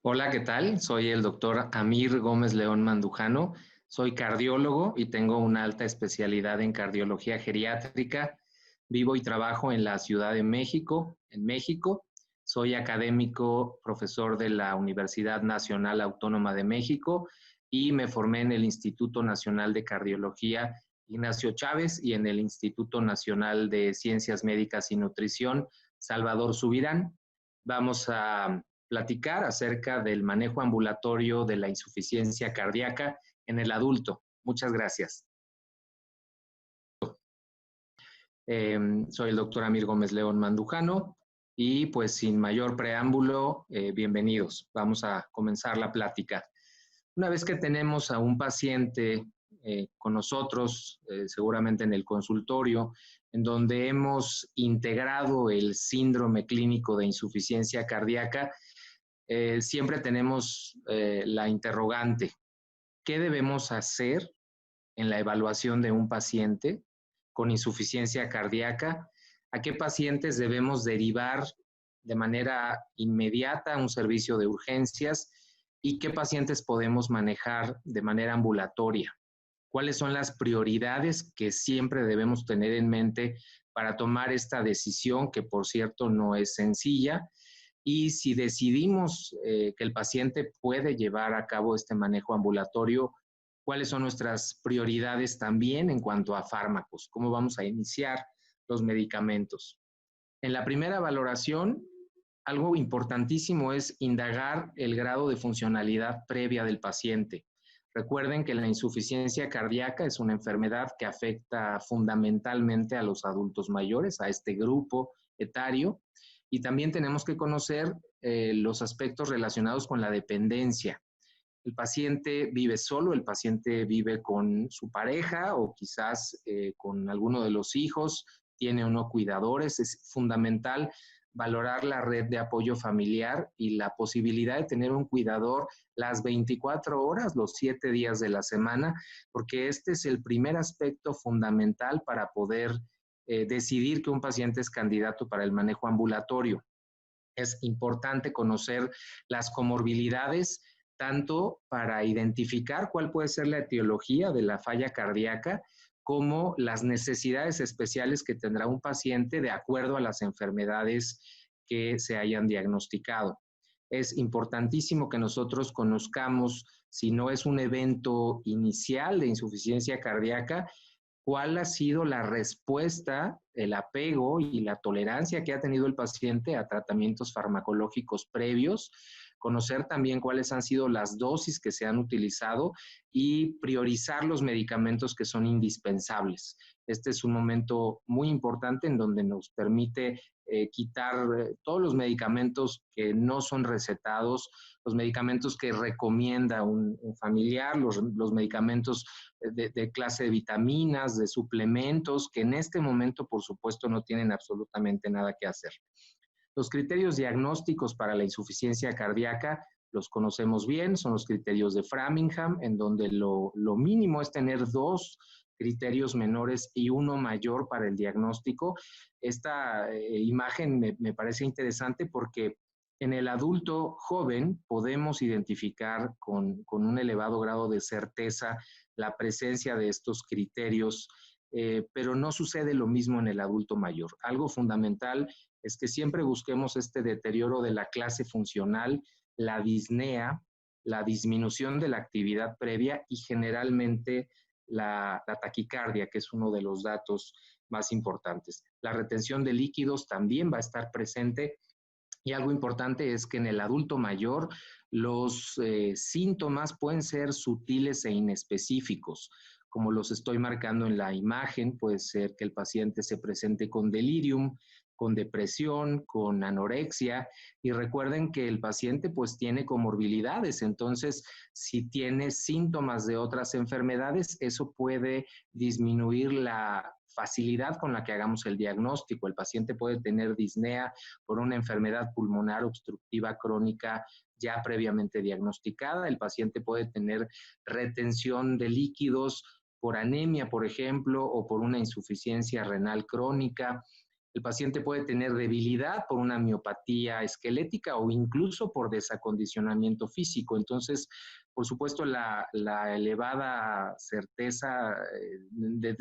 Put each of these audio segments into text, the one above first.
Hola, ¿qué tal? Soy el doctor Amir Gómez León Mandujano. Soy cardiólogo y tengo una alta especialidad en cardiología geriátrica. Vivo y trabajo en la Ciudad de México, en México. Soy académico, profesor de la Universidad Nacional Autónoma de México y me formé en el Instituto Nacional de Cardiología Ignacio Chávez y en el Instituto Nacional de Ciencias Médicas y Nutrición Salvador Subirán. Vamos a platicar acerca del manejo ambulatorio de la insuficiencia cardíaca en el adulto. Muchas gracias. Soy el doctor Amir Gómez León Mandujano y pues sin mayor preámbulo, bienvenidos. Vamos a comenzar la plática. Una vez que tenemos a un paciente con nosotros, seguramente en el consultorio, en donde hemos integrado el síndrome clínico de insuficiencia cardíaca, siempre tenemos la interrogante: ¿qué debemos hacer en la evaluación de un paciente con insuficiencia cardíaca? ¿A qué pacientes debemos derivar de manera inmediata a un servicio de urgencias? ¿Y qué pacientes podemos manejar de manera ambulatoria? ¿Cuáles son las prioridades que siempre debemos tener en mente para tomar esta decisión, que por cierto no es sencilla? Y si decidimos que el paciente puede llevar a cabo este manejo ambulatorio, ¿cuáles son nuestras prioridades también en cuanto a fármacos? ¿Cómo vamos a iniciar los medicamentos? En la primera valoración, algo importantísimo es indagar el grado de funcionalidad previa del paciente. Recuerden que la insuficiencia cardíaca es una enfermedad que afecta fundamentalmente a los adultos mayores, a este grupo etario, y también tenemos que conocer los aspectos relacionados con la dependencia. El paciente vive solo, el paciente vive con su pareja o quizás con alguno de los hijos, tiene o no cuidadores. Es fundamental valorar la red de apoyo familiar y la posibilidad de tener un cuidador las 24 horas, los 7 días de la semana, porque este es el primer aspecto fundamental para poder decidir que un paciente es candidato para el manejo ambulatorio. Es importante conocer las comorbilidades, tanto para identificar cuál puede ser la etiología de la falla cardíaca, como las necesidades especiales que tendrá un paciente de acuerdo a las enfermedades que se hayan diagnosticado. Es importantísimo que nosotros conozcamos, si no es un evento inicial de insuficiencia cardíaca, cuál ha sido la respuesta, el apego y la tolerancia que ha tenido el paciente a tratamientos farmacológicos previos, conocer también cuáles han sido las dosis que se han utilizado y priorizar los medicamentos que son indispensables. Este es un momento muy importante en donde nos permite quitar todos los medicamentos que no son recetados, los medicamentos que recomienda un familiar, los medicamentos de clase de vitaminas, de suplementos, que en este momento, por supuesto, no tienen absolutamente nada que hacer. Los criterios diagnósticos para la insuficiencia cardíaca los conocemos bien, son los criterios de Framingham, en donde lo mínimo es tener 2 criterios menores y 1 mayor para el diagnóstico. Esta imagen me parece interesante porque en el adulto joven podemos identificar con un elevado grado de certeza la presencia de estos criterios, pero no sucede lo mismo en el adulto mayor. Algo fundamental es que siempre busquemos este deterioro de la clase funcional, la disnea, la disminución de la actividad previa y generalmente la taquicardia, que es uno de los datos más importantes. La retención de líquidos también va a estar presente. Y algo importante es que en el adulto mayor los síntomas pueden ser sutiles e inespecíficos, como los estoy marcando en la imagen. Puede ser que el paciente se presente con delirium, con depresión, con anorexia, y recuerden que el paciente pues tiene comorbilidades. Entonces, si tiene síntomas de otras enfermedades, eso puede disminuir la facilidad con la que hagamos el diagnóstico. El paciente puede tener disnea por una enfermedad pulmonar obstructiva crónica ya previamente diagnosticada. El paciente puede tener retención de líquidos por anemia, por ejemplo, o por una insuficiencia renal crónica. El paciente puede tener debilidad por una miopatía esquelética o incluso por desacondicionamiento físico. Entonces, por supuesto, la elevada certeza,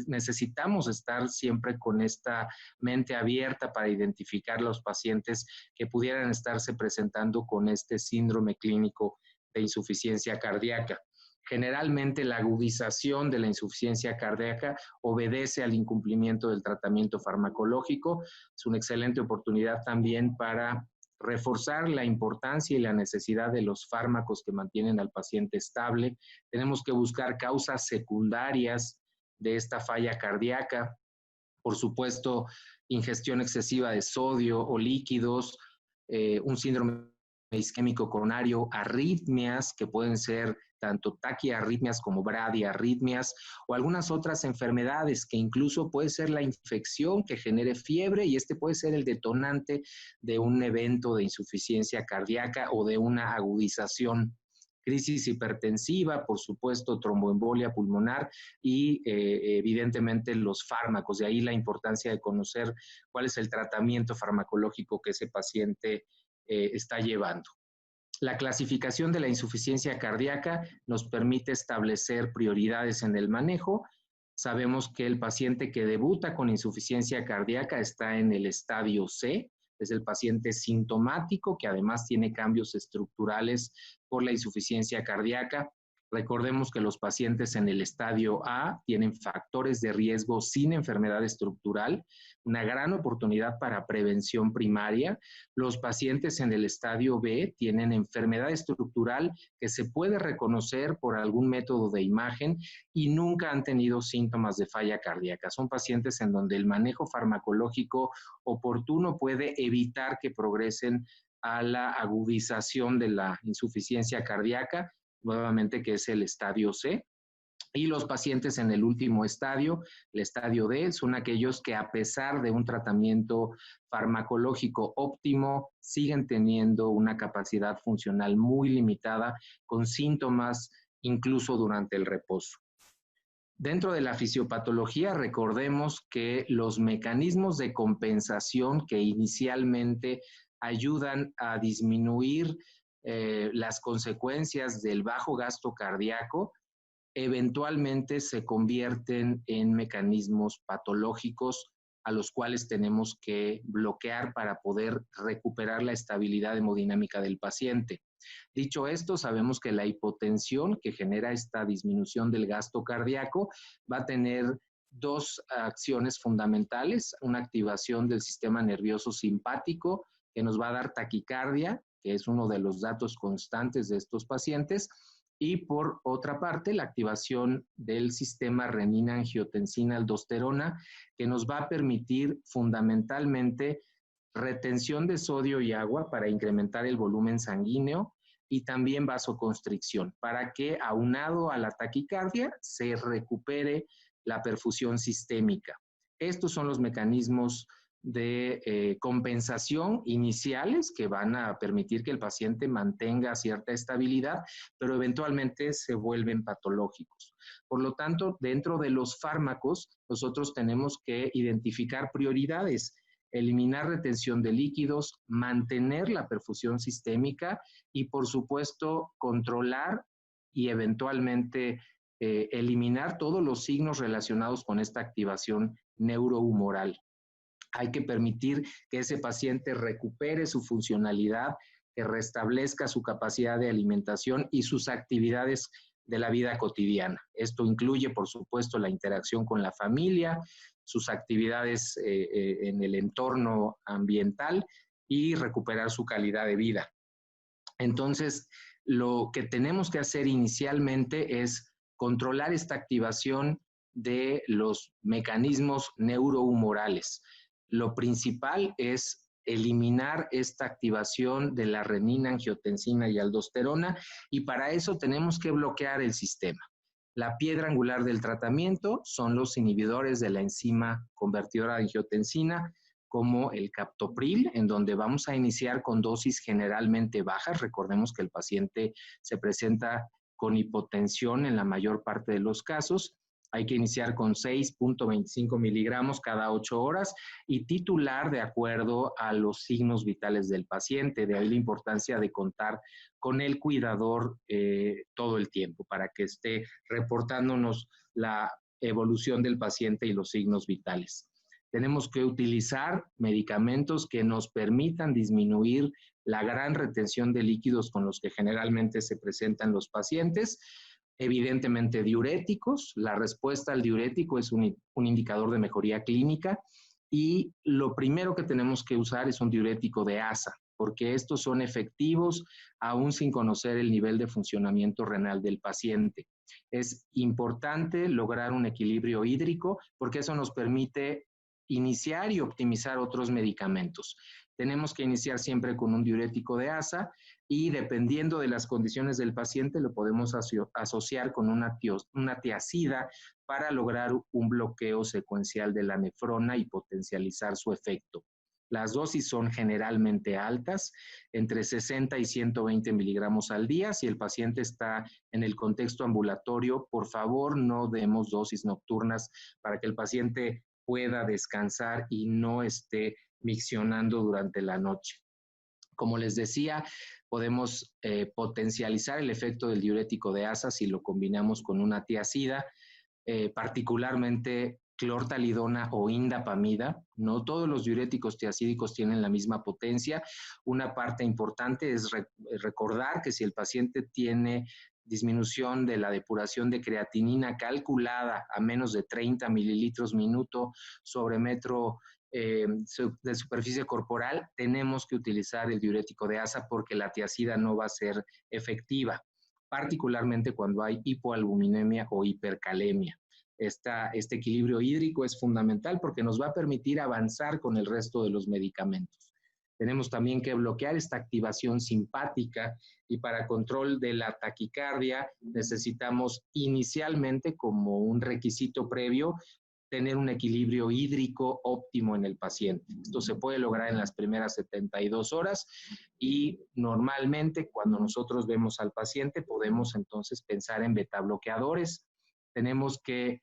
necesitamos estar siempre con esta mente abierta para identificar los pacientes que pudieran estarse presentando con este síndrome clínico de insuficiencia cardíaca. Generalmente la agudización de la insuficiencia cardíaca obedece al incumplimiento del tratamiento farmacológico. Es una excelente oportunidad también para reforzar la importancia y la necesidad de los fármacos que mantienen al paciente estable. Tenemos que buscar causas secundarias de esta falla cardíaca. Por supuesto, ingestión excesiva de sodio o líquidos, un síndrome isquémico coronario, arritmias que pueden ser tanto taquiarritmias como bradiarritmias o algunas otras enfermedades que incluso puede ser la infección que genere fiebre y este puede ser el detonante de un evento de insuficiencia cardíaca o de una agudización. Crisis hipertensiva, por supuesto, tromboembolia pulmonar y evidentemente los fármacos. De ahí la importancia de conocer cuál es el tratamiento farmacológico que ese paciente está llevando. La clasificación de la insuficiencia cardíaca nos permite establecer prioridades en el manejo. Sabemos que el paciente que debuta con insuficiencia cardíaca está en el estadio C, es el paciente sintomático que además tiene cambios estructurales por la insuficiencia cardíaca. Recordemos que los pacientes en el estadio A tienen factores de riesgo sin enfermedad estructural, una gran oportunidad para prevención primaria. Los pacientes en el estadio B tienen enfermedad estructural que se puede reconocer por algún método de imagen y nunca han tenido síntomas de falla cardíaca. Son pacientes en donde el manejo farmacológico oportuno puede evitar que progresen a la agudización de la insuficiencia cardíaca, nuevamente que es el estadio C. Y los pacientes en el último estadio, el estadio D, son aquellos que a pesar de un tratamiento farmacológico óptimo, siguen teniendo una capacidad funcional muy limitada, con síntomas incluso durante el reposo. Dentro de la fisiopatología, recordemos que los mecanismos de compensación que inicialmente ayudan a disminuir las consecuencias del bajo gasto cardíaco, eventualmente se convierten en mecanismos patológicos a los cuales tenemos que bloquear para poder recuperar la estabilidad hemodinámica del paciente. Dicho esto, sabemos que la hipotensión que genera esta disminución del gasto cardíaco va a tener dos acciones fundamentales, una activación del sistema nervioso simpático que nos va a dar taquicardia, que es uno de los datos constantes de estos pacientes, y por otra parte, la activación del sistema renina-angiotensina-aldosterona, que nos va a permitir fundamentalmente retención de sodio y agua para incrementar el volumen sanguíneo y también vasoconstricción, para que aunado a la taquicardia se recupere la perfusión sistémica. Estos son los mecanismos de compensación iniciales que van a permitir que el paciente mantenga cierta estabilidad, pero eventualmente se vuelven patológicos. Por lo tanto, dentro de los fármacos, nosotros tenemos que identificar prioridades, eliminar retención de líquidos, mantener la perfusión sistémica y, por supuesto, controlar y eventualmente eliminar todos los signos relacionados con esta activación neurohumoral. Hay que permitir que ese paciente recupere su funcionalidad, que restablezca su capacidad de alimentación y sus actividades de la vida cotidiana. Esto incluye, por supuesto, la interacción con la familia, sus actividades en el entorno ambiental y recuperar su calidad de vida. Entonces, lo que tenemos que hacer inicialmente es controlar esta activación de los mecanismos neurohumorales. Lo principal es eliminar esta activación de la renina, angiotensina y aldosterona y para eso tenemos que bloquear el sistema. La piedra angular del tratamiento son los inhibidores de la enzima convertidora de angiotensina, como el captopril, en donde vamos a iniciar con dosis generalmente bajas. Recordemos que el paciente se presenta con hipotensión en la mayor parte de los casos. Hay que iniciar con 6.25 miligramos cada 8 horas y titular de acuerdo a los signos vitales del paciente. De ahí la importancia de contar con el cuidador todo el tiempo para que esté reportándonos la evolución del paciente y los signos vitales. Tenemos que utilizar medicamentos que nos permitan disminuir la gran retención de líquidos con los que generalmente se presentan los pacientes. Evidentemente diuréticos, la respuesta al diurético es un indicador de mejoría clínica y lo primero que tenemos que usar es un diurético de ASA, porque estos son efectivos aún sin conocer el nivel de funcionamiento renal del paciente. Es importante lograr un equilibrio hídrico porque eso nos permite iniciar y optimizar otros medicamentos. Tenemos que iniciar siempre con un diurético de ASA y dependiendo de las condiciones del paciente lo podemos asociar con una tiazida para lograr un bloqueo secuencial de la nefrona y potencializar su efecto. Las dosis son generalmente altas, entre 60 y 120 miligramos al día. Si el paciente está en el contexto ambulatorio, por favor no demos dosis nocturnas para que el paciente pueda descansar y no esté miccionando durante la noche. Como les decía, podemos potencializar el efecto del diurético de ASA si lo combinamos con una tiazida, particularmente clortalidona o indapamida. No todos los diuréticos tiazídicos tienen la misma potencia. Una parte importante es recordar que si el paciente tiene disminución de la depuración de creatinina calculada a menos de 30 mililitros minuto sobre metro de superficie corporal, tenemos que utilizar el diurético de ASA porque la tiazida no va a ser efectiva, particularmente cuando hay hipoalbuminemia o hipercalemia. Este equilibrio hídrico es fundamental porque nos va a permitir avanzar con el resto de los medicamentos. Tenemos también que bloquear esta activación simpática y para control de la taquicardia necesitamos inicialmente como un requisito previo tener un equilibrio hídrico óptimo en el paciente. Esto se puede lograr en las primeras 72 horas y normalmente cuando nosotros vemos al paciente podemos entonces pensar en betabloqueadores. Tenemos que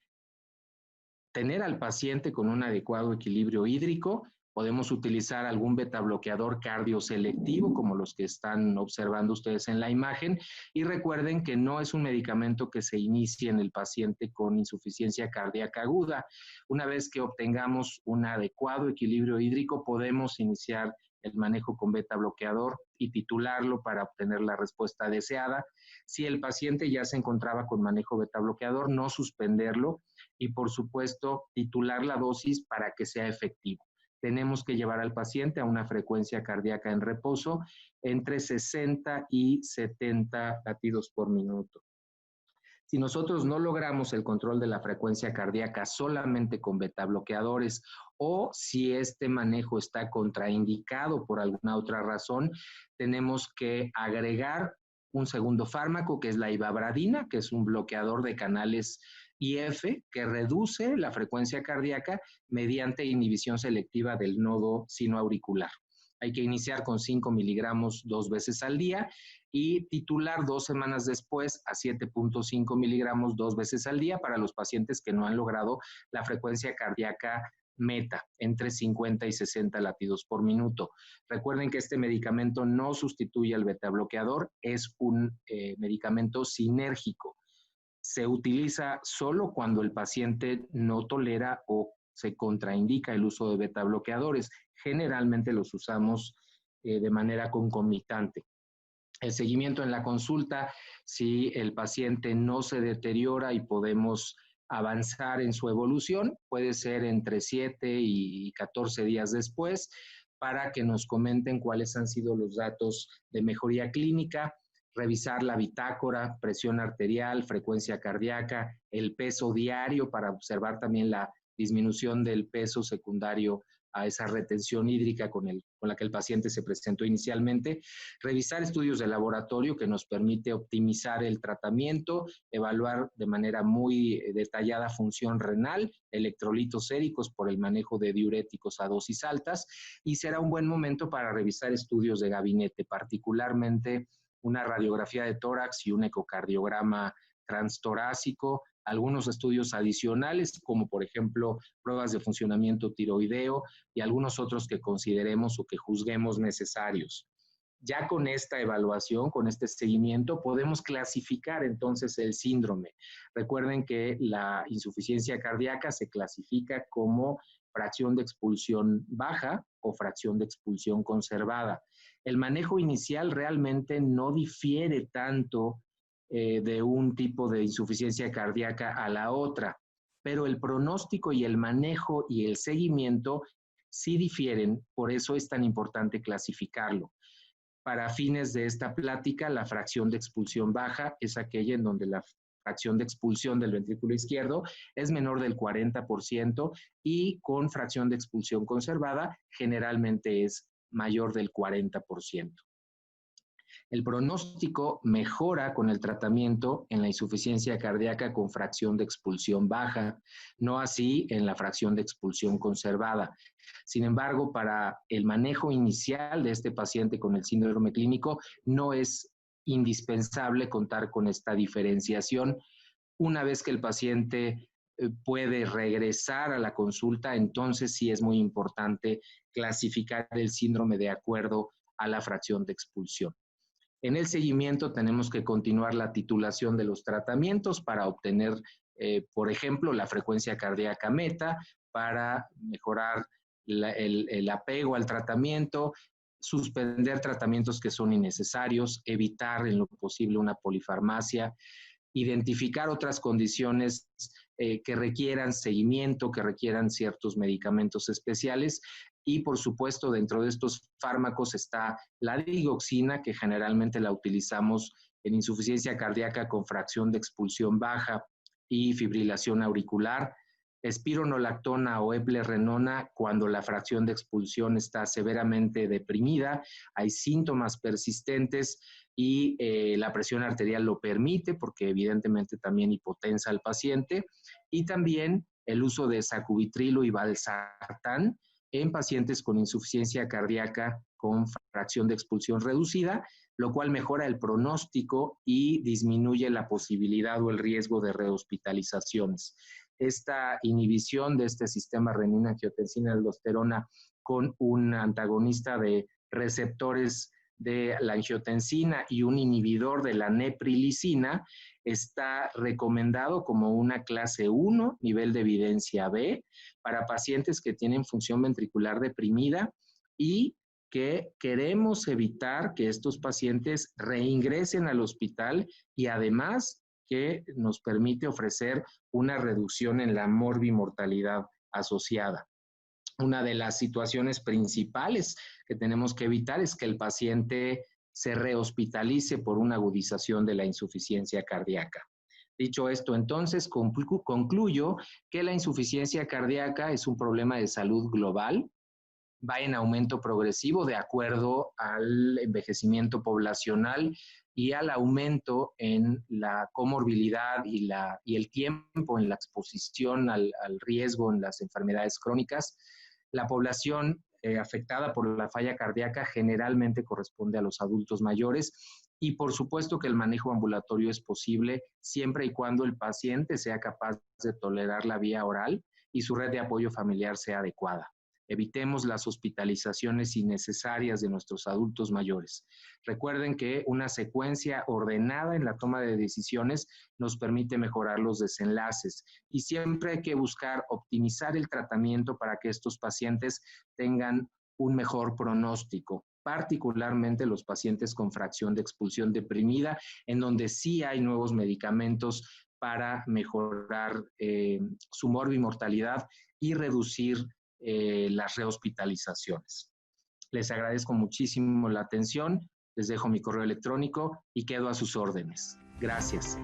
tener al paciente con un adecuado equilibrio hídrico. Podemos utilizar algún betabloqueador cardioselectivo, como los que están observando ustedes en la imagen. Y recuerden que no es un medicamento que se inicie en el paciente con insuficiencia cardíaca aguda. Una vez que obtengamos un adecuado equilibrio hídrico, podemos iniciar el manejo con betabloqueador y titularlo para obtener la respuesta deseada. Si el paciente ya se encontraba con manejo betabloqueador, no suspenderlo y, por supuesto, titular la dosis para que sea efectivo. Tenemos que llevar al paciente a una frecuencia cardíaca en reposo entre 60 y 70 latidos por minuto. Si nosotros no logramos el control de la frecuencia cardíaca solamente con betabloqueadores o si este manejo está contraindicado por alguna otra razón, tenemos que agregar un segundo fármaco que es la ivabradina, que es un bloqueador de canales IF que reduce la frecuencia cardíaca mediante inhibición selectiva del nodo sinoauricular. Hay que iniciar con 5 miligramos 2 veces al día y titular 2 semanas después a 7.5 miligramos 2 veces al día para los pacientes que no han logrado la frecuencia cardíaca meta, entre 50 y 60 latidos por minuto. Recuerden que este medicamento no sustituye al betabloqueador, es un medicamento sinérgico. Se utiliza solo cuando el paciente no tolera o se contraindica el uso de betabloqueadores. Generalmente los usamos de manera concomitante. El seguimiento en la consulta, si el paciente no se deteriora y podemos avanzar en su evolución, puede ser entre 7 y 14 días después, para que nos comenten cuáles han sido los datos de mejoría clínica, revisar la bitácora, presión arterial, frecuencia cardíaca, el peso diario para observar también la disminución del peso secundario a esa retención hídrica con la que el paciente se presentó inicialmente, revisar estudios de laboratorio que nos permite optimizar el tratamiento, evaluar de manera muy detallada función renal, electrolitos séricos por el manejo de diuréticos a dosis altas y será un buen momento para revisar estudios de gabinete, particularmente una radiografía de tórax y un ecocardiograma transtorácico, algunos estudios adicionales, como por ejemplo pruebas de funcionamiento tiroideo y algunos otros que consideremos o que juzguemos necesarios. Ya con esta evaluación, con este seguimiento, podemos clasificar entonces el síndrome. Recuerden que la insuficiencia cardíaca se clasifica como fracción de expulsión baja o fracción de expulsión conservada. El manejo inicial realmente no difiere tanto de un tipo de insuficiencia cardíaca a la otra, pero el pronóstico y el manejo y el seguimiento sí difieren, por eso es tan importante clasificarlo. Para fines de esta plática, la fracción de expulsión baja es aquella en donde la fracción de expulsión del ventrículo izquierdo es menor del 40% y con fracción de expulsión conservada generalmente es mayor del 40%. El pronóstico mejora con el tratamiento en la insuficiencia cardíaca con fracción de expulsión baja, no así en la fracción de expulsión conservada. Sin embargo, para el manejo inicial de este paciente con el síndrome clínico, no es indispensable contar con esta diferenciación. Una vez que el paciente puede regresar a la consulta, entonces sí es muy importante clasificar el síndrome de acuerdo a la fracción de expulsión. En el seguimiento tenemos que continuar la titulación de los tratamientos para obtener, por ejemplo, la frecuencia cardíaca meta, para mejorar el apego al tratamiento, suspender tratamientos que son innecesarios, evitar en lo posible una polifarmacia, identificar otras condiciones que requieran seguimiento, que requieran ciertos medicamentos especiales. Y por supuesto, dentro de estos fármacos está la digoxina, que generalmente la utilizamos en insuficiencia cardíaca con fracción de expulsión baja y fibrilación auricular. Espironolactona o eplerenona cuando la fracción de expulsión está severamente deprimida, hay síntomas persistentes y la presión arterial lo permite porque evidentemente también hipotensa al paciente, y también el uso de sacubitrilo y valsartán en pacientes con insuficiencia cardíaca con fracción de expulsión reducida, lo cual mejora el pronóstico y disminuye la posibilidad o el riesgo de rehospitalizaciones. Esta inhibición de este sistema renina-angiotensina-aldosterona con un antagonista de receptores de la angiotensina y un inhibidor de la neprilicina está recomendado como una clase 1, nivel de evidencia B, para pacientes que tienen función ventricular deprimida y que queremos evitar que estos pacientes reingresen al hospital y además que nos permite ofrecer una reducción en la morbimortalidad asociada. Una de las situaciones principales que tenemos que evitar es que el paciente se rehospitalice por una agudización de la insuficiencia cardíaca. Dicho esto, entonces, concluyo que la insuficiencia cardíaca es un problema de salud global, va en aumento progresivo de acuerdo al envejecimiento poblacional y al aumento en la comorbilidad y el tiempo en la exposición al riesgo en las enfermedades crónicas. La población afectada por la falla cardíaca generalmente corresponde a los adultos mayores y por supuesto que el manejo ambulatorio es posible siempre y cuando el paciente sea capaz de tolerar la vía oral y su red de apoyo familiar sea adecuada. Evitemos las hospitalizaciones innecesarias de nuestros adultos mayores. Recuerden que una secuencia ordenada en la toma de decisiones nos permite mejorar los desenlaces y siempre hay que buscar optimizar el tratamiento para que estos pacientes tengan un mejor pronóstico, particularmente los pacientes con fracción de expulsión deprimida, en donde sí hay nuevos medicamentos para mejorar su morbimortalidad y reducir las rehospitalizaciones. Les agradezco muchísimo la atención, les dejo mi correo electrónico y quedo a sus órdenes. Gracias.